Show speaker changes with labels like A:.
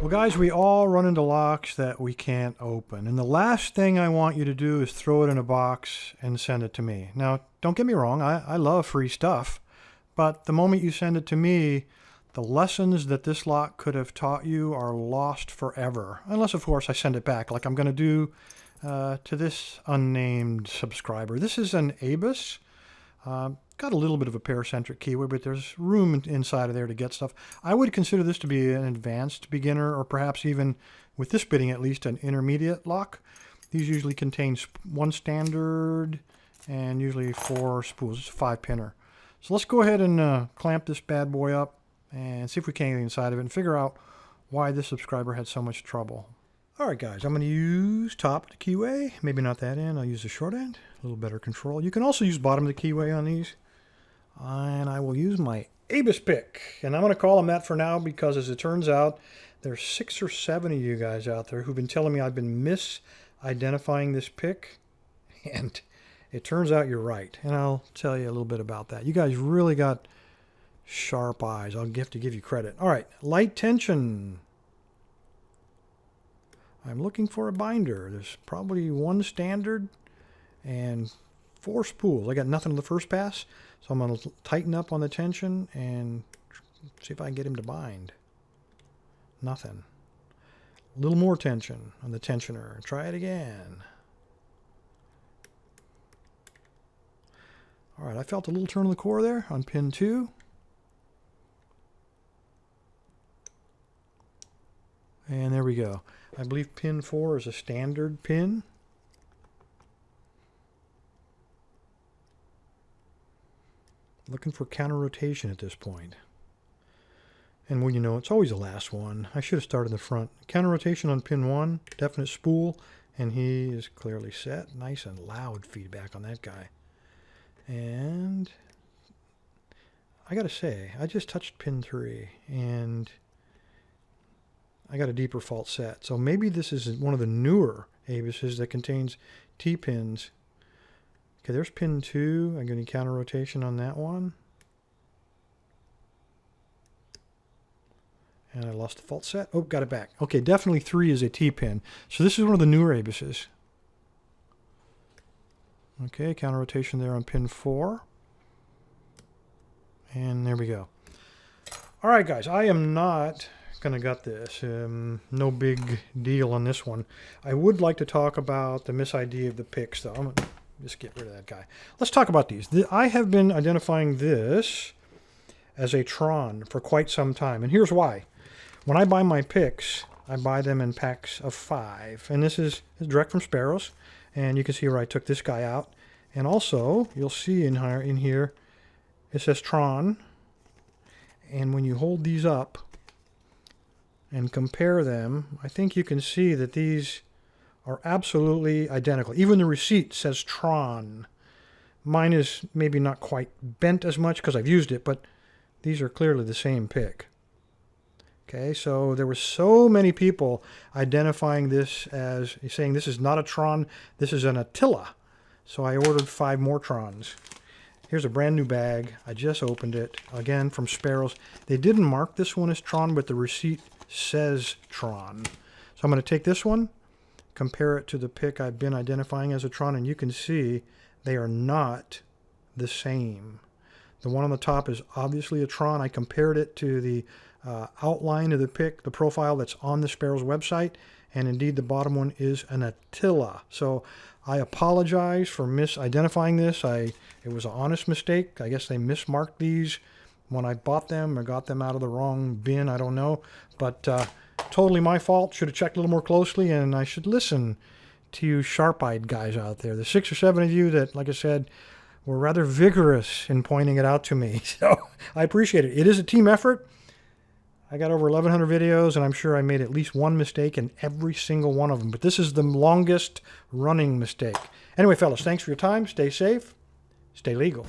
A: Well, guys, we all run into locks that we can't open. And the last thing I want you to do is throw it in a box and send it to me. Now, don't get me wrong, I love free stuff. But the moment you send it to me, the lessons that this lock could have taught you are lost forever. Unless, of course, I send it back, like I'm going to do to this unnamed subscriber. This is an Abus. Got a little bit of a paracentric keyway, but there's room inside of there to get stuff. I would consider this to be an advanced beginner, or perhaps even, with this bitting at least, an intermediate lock. These usually contain one standard and usually 4 spools. It's a 5-pinner. So let's go ahead and clamp this bad boy up and see if we can get inside of it and figure out why this subscriber had so much trouble. Alright guys, I'm going to use top of the keyway. Maybe not that end, I'll use the short end. A little better control. You can also use bottom of the keyway on these. And I will use my Abus pick. And I'm going to call them that for now because, as it turns out, there's 6 or 7 of you guys out there who've been telling me I've been misidentifying this pick. And it turns out you're right. And I'll tell you a little bit about that. You guys really got sharp eyes. I'll have to give you credit. All right, light tension. I'm looking for a binder. There's probably 1 standard and 4 spools. I got nothing on the first pass, so I'm going to tighten up on the tension and see if I can get him to bind. Nothing. A little more tension on the tensioner. Try it again. All right, I felt a little turn of the core there on pin 2. And there we go. I believe pin 4 is a standard pin. Looking for counter rotation at this point. And when you know, it's always the last one. I should have started in the front. Counter rotation on pin 1, definite spool, and he is clearly set. Nice and loud feedback on that guy. And I gotta say, I just touched pin 3, and I got a deeper fault set. So maybe this is one of the newer Abuses that contains T-pins. Okay, there's pin 2. I'm getting counter rotation on that one. And I lost the fault set. Oh, got it back. Okay, definitely 3 is a T-pin. So this is one of the newer Abuses. Okay, counter rotation there on pin 4. And there we go. All right, guys, I am not going to gut this. No big deal on this one. I would like to talk about the mis-ID of the picks, though. I'm going to just get rid of that guy. Let's talk about these. I have been identifying this as a Tron for quite some time, and here's why. When I buy my picks, I buy them in packs of 5, and this is direct from Sparrows, and you can see where I took this guy out. And also, you'll see in here, it says Tron, and when you hold these up and compare them, I think you can see that these are absolutely identical. Even the receipt says Tron. Mine is maybe not quite bent as much because I've used it, but these are clearly the same pick. Okay, so there were so many people identifying this as saying this is not a Tron, this is an Attila. So I ordered 5 more Trons. Here's a brand new bag. I just opened it, again from Sparrows. They didn't mark this one as Tron, but the receipt says Tron. So I'm going to take this one, compare it to the pick I've been identifying as a Tron, and you can see they are not the same. The one on the top is obviously a Tron. I compared it to the outline of the pick, the profile that's on the Sparrows website, and indeed the bottom one is an Attila. So I apologize for misidentifying this. It was an honest mistake. I guess they mismarked these when I bought them or got them out of the wrong bin. I don't know. But totally my fault. Should have checked a little more closely, and I should listen to you sharp-eyed guys out there. The 6 or 7 of you that, like I said, were rather vigorous in pointing it out to me. So I appreciate it. It is a team effort. I got over 1,100 videos, and I'm sure I made at least one mistake in every single one of them. But this is the longest running mistake. Anyway, fellas, thanks for your time. Stay safe. Stay legal.